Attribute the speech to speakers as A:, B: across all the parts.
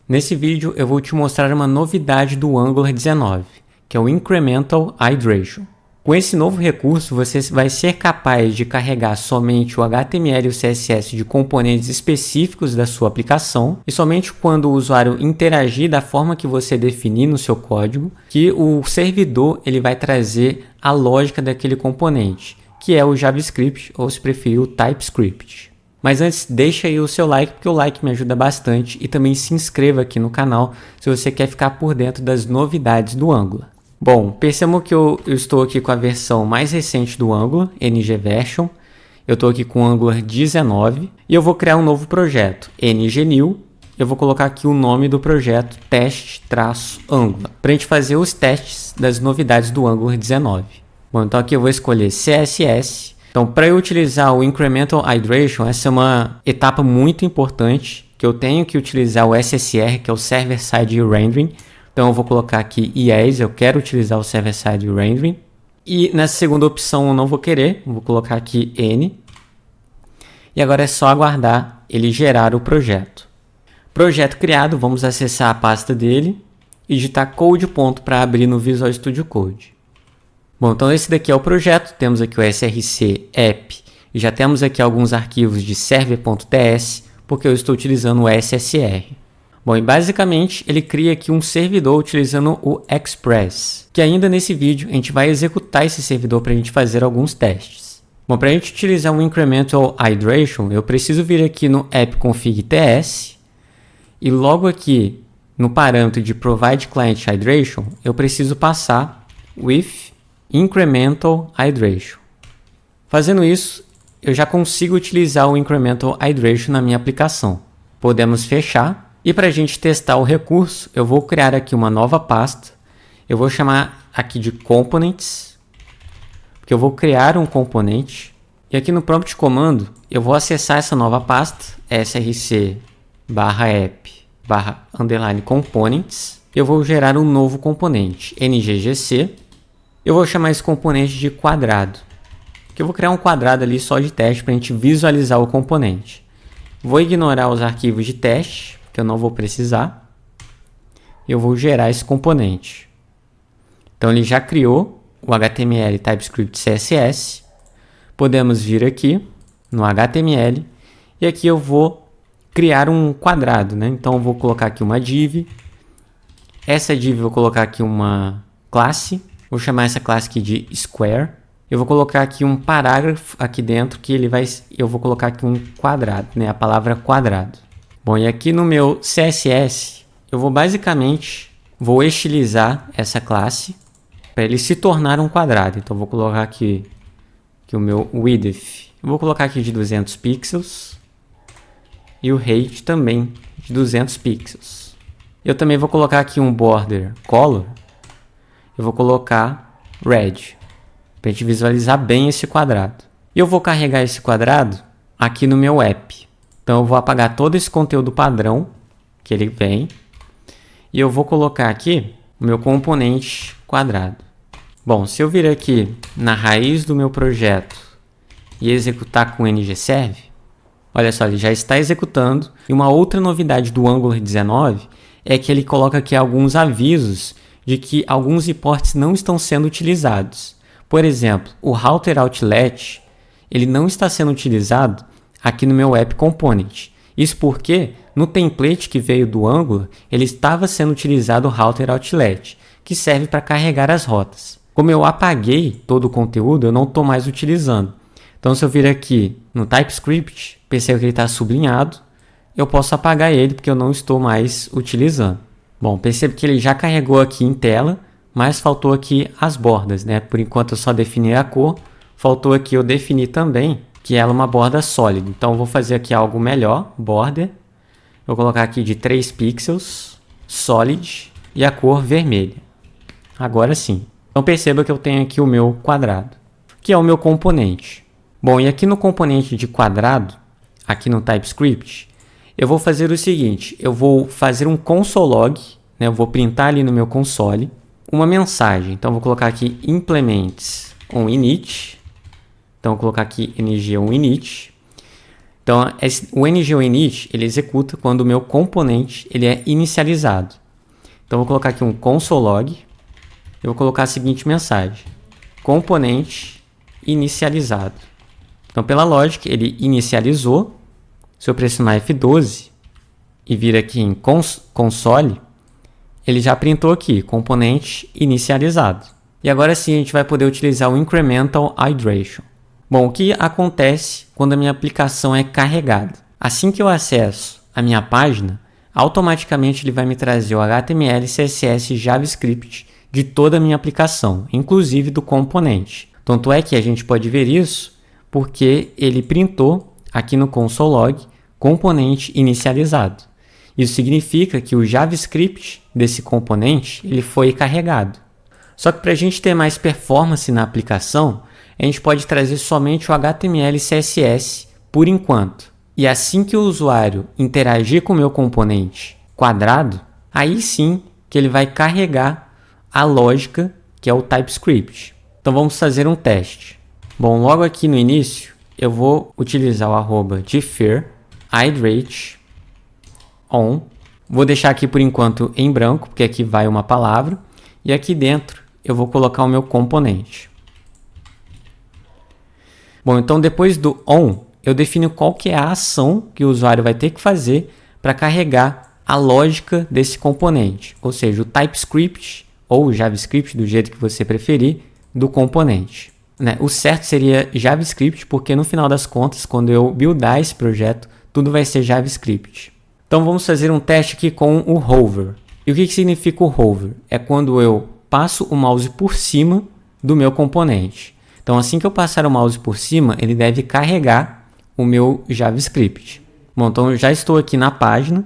A: Nesse vídeo eu vou te mostrar uma novidade do Angular 19, que é o Incremental Hydration. Com esse novo recurso você vai ser capaz de carregar somente o HTML e o CSS de componentes específicos da sua aplicação e somente quando o usuário interagir da forma que você definir no seu código, que o servidor ele vai trazer a lógica daquele componente, que é o JavaScript ou, se preferir, o TypeScript. Mas antes, deixa aí o seu like, porque o like me ajuda bastante, e também se inscreva aqui no canal se você quer ficar por dentro das novidades do Angular. Bom, percebam que eu estou aqui com a versão mais recente do Angular, NG Version. Eu estou aqui com o Angular 19 e eu vou criar um novo projeto, NGNew. Eu vou colocar aqui o nome do projeto, teste-angular, para a gente fazer os testes das novidades do Angular 19. Bom, então aqui eu vou escolher CSS. Então, para eu utilizar o Incremental Hydration, essa é uma etapa muito importante, que eu tenho que utilizar o SSR, que é o Server Side Rendering. Então, eu vou colocar aqui yes, eu quero utilizar o Server Side Rendering. E nessa segunda opção eu não vou querer, vou colocar aqui N. E agora é só aguardar ele gerar o projeto. Projeto criado, vamos acessar a pasta dele e digitar code ponto para abrir no Visual Studio Code. Bom, então esse daqui é o projeto, temos aqui o src app e já temos aqui alguns arquivos de server.ts, porque eu estou utilizando o SSR. Bom, e basicamente ele cria aqui um servidor utilizando o Express, que ainda nesse vídeo a gente vai executar esse servidor para a gente fazer alguns testes. Bom, para a gente utilizar o Incremental Hydration, eu preciso vir aqui no app-config-ts e logo aqui no parâmetro de Provide Client Hydration, eu preciso passar with Incremental Hydration. Fazendo isso, eu já consigo utilizar o Incremental Hydration na minha aplicação. Podemos fechar. E para a gente testar o recurso, eu vou criar aqui uma nova pasta. Eu vou chamar aqui de Components, porque eu vou criar um componente. E aqui no prompt comando, eu vou acessar essa nova pasta, src/app/components. Eu vou gerar um novo componente, nggc. Eu vou chamar esse componente de quadrado, que eu vou criar um quadrado ali só de teste para a gente visualizar o componente. Vou ignorar os arquivos de teste, que eu não vou precisar. Eu vou gerar esse componente. Então ele já criou o HTML, TypeScript, CSS. Podemos vir aqui no HTML e aqui eu vou criar um quadrado, né? Então eu vou colocar aqui uma div. Essa div eu vou colocar aqui uma classe. Vou chamar essa classe aqui de square. Eu vou colocar aqui um parágrafo aqui dentro que eu vou colocar aqui um quadrado, né? A palavra quadrado. Bom, e aqui no meu CSS, eu vou basicamente estilizar essa classe para ele se tornar um quadrado. Então, eu vou colocar aqui o meu width. Eu vou colocar aqui de 200 pixels e o height também de 200 pixels. Eu também vou colocar aqui um border color. Eu vou colocar red para a gente visualizar bem esse quadrado. E eu vou carregar esse quadrado aqui no meu app. Então, eu vou apagar todo esse conteúdo padrão que ele vem. E eu vou colocar aqui o meu componente quadrado. Bom, se eu vir aqui na raiz do meu projeto e executar com ngserve, olha só, ele já está executando. E uma outra novidade do Angular 19 é que ele coloca aqui alguns avisos de que alguns imports não estão sendo utilizados. Por exemplo, o router outlet ele não está sendo utilizado aqui no meu app component. Isso porque no template que veio do Angular, ele estava sendo utilizado o router outlet, que serve para carregar as rotas. Como eu apaguei todo o conteúdo, eu não estou mais utilizando. Então, se eu vir aqui no TypeScript, percebo que ele está sublinhado, eu posso apagar ele porque eu não estou mais utilizando. Bom, percebo que ele já carregou aqui em tela, mas faltou aqui as bordas, né? Por enquanto eu só defini a cor, faltou aqui eu definir também que ela é uma borda sólida. Então eu vou fazer aqui algo melhor, border. Vou colocar aqui de 3 pixels, solid e a cor vermelha. Agora sim. Então perceba que eu tenho aqui o meu quadrado, que é o meu componente. Bom, e aqui no componente de quadrado, aqui no TypeScript, eu vou fazer o seguinte, eu vou fazer um console log, né? Eu vou printar ali no meu console uma mensagem. Então, eu vou colocar aqui implements on init. Então, eu vou colocar aqui ng on init. Então, o ngOinit, ele executa quando o meu componente ele é inicializado. Então, eu vou colocar aqui um console.log. Eu vou colocar a seguinte mensagem. Componente inicializado. Então, pela lógica, ele inicializou. Se eu pressionar F12 e vir aqui em console, ele já printou aqui, componente inicializado. E agora sim a gente vai poder utilizar o incremental iteration. Bom, o que acontece quando a minha aplicação é carregada? Assim que eu acesso a minha página, automaticamente ele vai me trazer o HTML, CSS e JavaScript de toda a minha aplicação, inclusive do componente. Tanto é que a gente pode ver isso porque ele printou aqui no console.log componente inicializado. Isso significa que o JavaScript desse componente ele foi carregado. Só que para a gente ter mais performance na aplicação, a gente pode trazer somente o HTML e CSS por enquanto. E assim que o usuário interagir com o meu componente quadrado, aí sim que ele vai carregar a lógica que é o TypeScript. Então vamos fazer um teste. Bom, logo aqui no início eu vou utilizar o @defer iterate on. Vou deixar aqui por enquanto em branco, porque aqui vai uma palavra. E aqui dentro eu vou colocar o meu componente. Bom, então depois do on, eu defino qual que é a ação que o usuário vai ter que fazer para carregar a lógica desse componente. Ou seja, o TypeScript ou o JavaScript, do jeito que você preferir, do componente. O certo seria JavaScript, porque no final das contas, quando eu buildar esse projeto, tudo vai ser JavaScript. Então vamos fazer um teste aqui com o hover. E o que significa o hover? É quando eu passo o mouse por cima do meu componente. Então assim que eu passar o mouse por cima, ele deve carregar o meu JavaScript. Bom, então eu já estou aqui na página.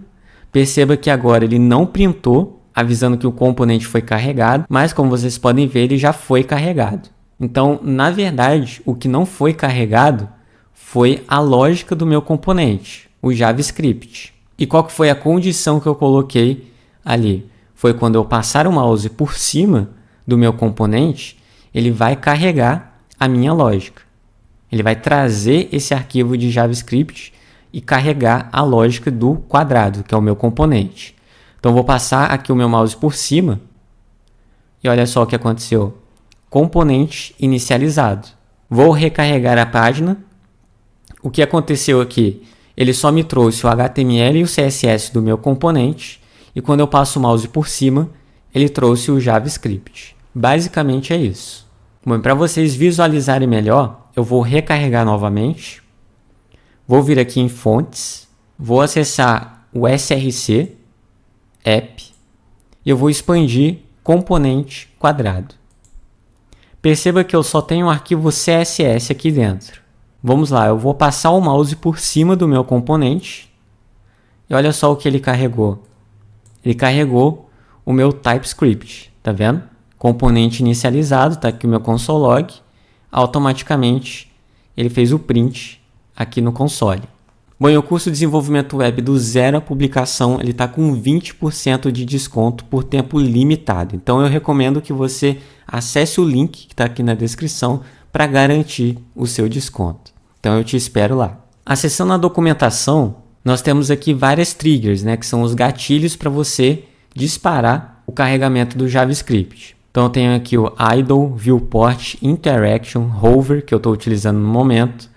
A: Perceba que agora ele não printou, avisando que o componente foi carregado, mas como vocês podem ver, ele já foi carregado. Então, na verdade, o que não foi carregado foi a lógica do meu componente, o JavaScript. E qual que foi a condição que eu coloquei ali? Foi quando eu passar o mouse por cima do meu componente, ele vai carregar a minha lógica. Ele vai trazer esse arquivo de JavaScript e carregar a lógica do quadrado, que é o meu componente. Então, vou passar aqui o meu mouse por cima e olha só o que aconteceu. Componente inicializado. Vou recarregar a página. O que aconteceu aqui? Ele só me trouxe o HTML e o CSS do meu componente e quando eu passo o mouse por cima, ele trouxe o JavaScript. Basicamente é isso. Bom, para vocês visualizarem melhor, eu vou recarregar novamente. Vou vir aqui em fontes, vou acessar o src app e eu vou expandir componente quadrado. Perceba que eu só tenho um arquivo CSS aqui dentro. Vamos lá, eu vou passar o mouse por cima do meu componente e olha só o que ele carregou. Ele carregou o meu TypeScript, tá vendo? Componente inicializado, tá aqui o meu console.log. Automaticamente ele fez o print aqui no console. Bom, e o curso de desenvolvimento web do zero à publicação, ele está com 20% de desconto por tempo limitado. Então eu recomendo que você acesse o link que está aqui na descrição para garantir o seu desconto. Então eu te espero lá. Acessando a documentação, nós temos aqui várias triggers, que são os gatilhos para você disparar o carregamento do JavaScript. Então eu tenho aqui o idle, viewport, interaction, hover, que eu estou utilizando no momento,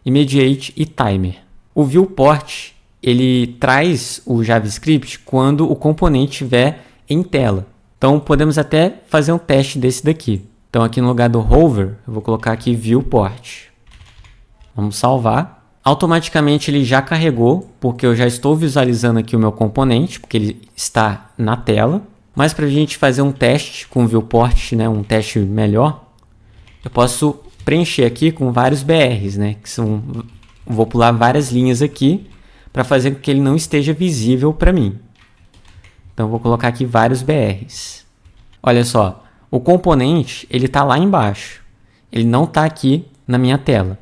A: immediate e timer. O viewport, ele traz o JavaScript quando o componente estiver em tela. Então, podemos até fazer um teste desse daqui. Então, aqui no lugar do hover, eu vou colocar aqui viewport. Vamos salvar. Automaticamente, ele já carregou, porque eu já estou visualizando aqui o meu componente, porque ele está na tela. Mas, para a gente fazer um teste com o viewport, um teste melhor, eu posso preencher aqui com vários BRs, que são... Vou pular várias linhas aqui para fazer com que ele não esteja visível para mim. Então, vou colocar aqui vários BRs. Olha só, o componente ele está lá embaixo. Ele não está aqui na minha tela.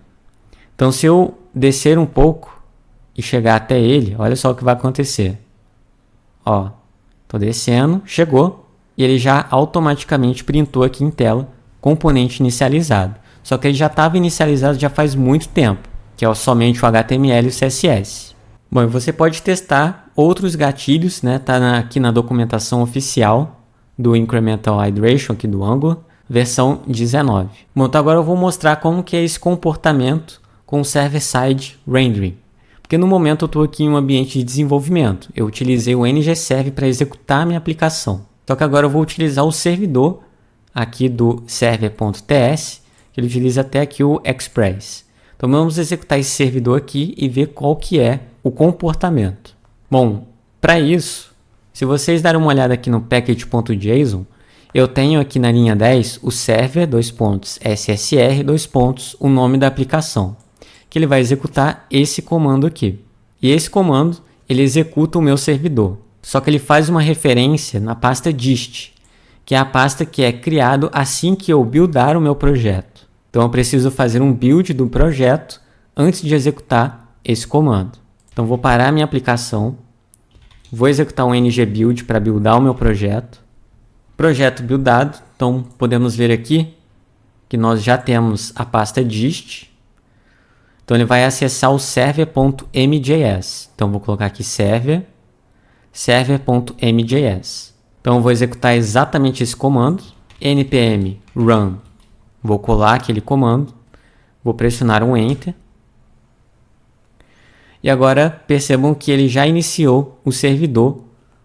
A: Então, se eu descer um pouco e chegar até ele, olha só o que vai acontecer. Estou descendo, chegou, e ele já automaticamente printou aqui em tela componente inicializado. Só que ele já estava inicializado já faz muito tempo. que é somente o HTML e o CSS. Bom, e você pode testar outros gatilhos, né? Tá aqui na documentação oficial do Incremental Hydration aqui do Angular, versão 19. Bom, então agora eu vou mostrar como que é esse comportamento com o Server-Side Rendering. Porque no momento eu estou aqui em um ambiente de desenvolvimento. Eu utilizei o ngServe para executar a minha aplicação. Só que agora eu vou utilizar o servidor aqui do server.ts, que ele utiliza até aqui o Express. Então vamos executar esse servidor aqui e ver qual que é o comportamento. Bom, para isso, se vocês darem uma olhada aqui no package.json, eu tenho aqui na linha 10 o server, /SSR, o nome da aplicação, que ele vai executar esse comando aqui. E esse comando, ele executa o meu servidor. Só que ele faz uma referência na pasta dist, que é a pasta que é criado assim que eu buildar o meu projeto. Então eu preciso fazer um build do projeto antes de executar esse comando. Então vou parar a minha aplicação, vou executar um ngbuild para buildar o meu projeto. Projeto buildado, então podemos ver aqui que nós já temos a pasta dist. Então ele vai acessar o server.mjs. Então vou colocar aqui server.mjs. Então eu vou executar exatamente esse comando, npm run. Vou colar aquele comando, vou pressionar um Enter. E agora percebam que ele já iniciou o servidor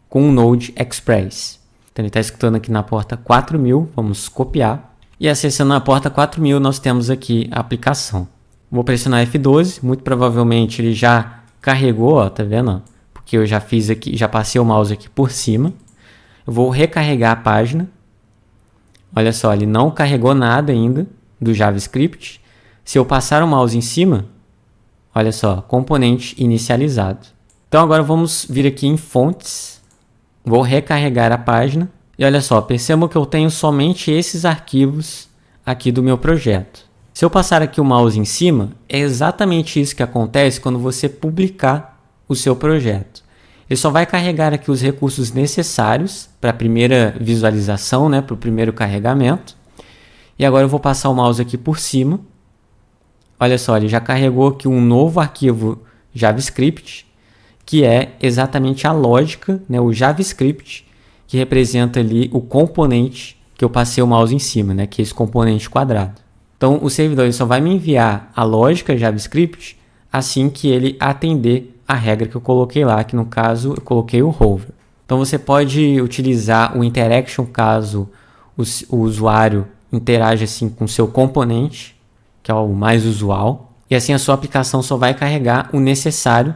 A: com o Node Express. Então ele está escutando aqui na porta 4000, vamos copiar. E acessando a porta 4000 nós temos aqui a aplicação. Vou pressionar F12, muito provavelmente ele já carregou, ó, tá vendo? Porque eu já fiz aqui, já passei o mouse aqui por cima. Eu vou recarregar a página. Olha só, ele não carregou nada ainda do JavaScript. Se eu passar o mouse em cima, olha só, componente inicializado. Então agora vamos vir aqui em fontes. Vou recarregar a página. E olha só, percebam que eu tenho somente esses arquivos aqui do meu projeto. Se eu passar aqui o mouse em cima, é exatamente isso que acontece quando você publicar o seu projeto. Ele só vai carregar aqui os recursos necessários para a primeira visualização, né, para o primeiro carregamento. E agora eu vou passar o mouse aqui por cima. Olha só, ele já carregou aqui um novo arquivo JavaScript, que é exatamente a lógica, né, o JavaScript, que representa ali o componente que eu passei o mouse em cima, né, que é esse componente quadrado. Então, o servidor ele só vai me enviar a lógica JavaScript assim que ele atender a regra que eu coloquei lá, que no caso eu coloquei o hover. Então, você pode utilizar o interaction caso o usuário interage assim com o seu componente, que é o mais usual, e assim a sua aplicação só vai carregar o necessário,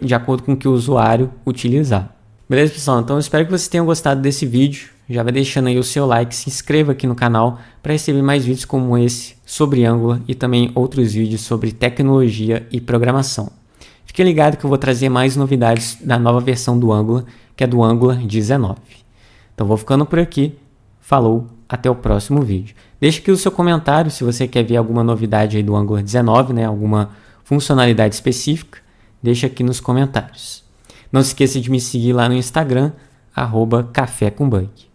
A: de acordo com o que o usuário utilizar. Beleza, pessoal? Então, eu espero que vocês tenham gostado desse vídeo. Já vai deixando aí o seu like, se inscreva aqui no canal para receber mais vídeos como esse sobre Angular e também outros vídeos sobre tecnologia e programação. Fique ligado que eu vou trazer mais novidades da nova versão do Angular, que é do Angular 19. Então vou ficando por aqui. Falou, até o próximo vídeo. Deixe aqui o seu comentário se você quer ver alguma novidade aí do Angular 19, né? Alguma funcionalidade específica. Deixa aqui nos comentários. Não se esqueça de me seguir lá no Instagram, @cafécombug.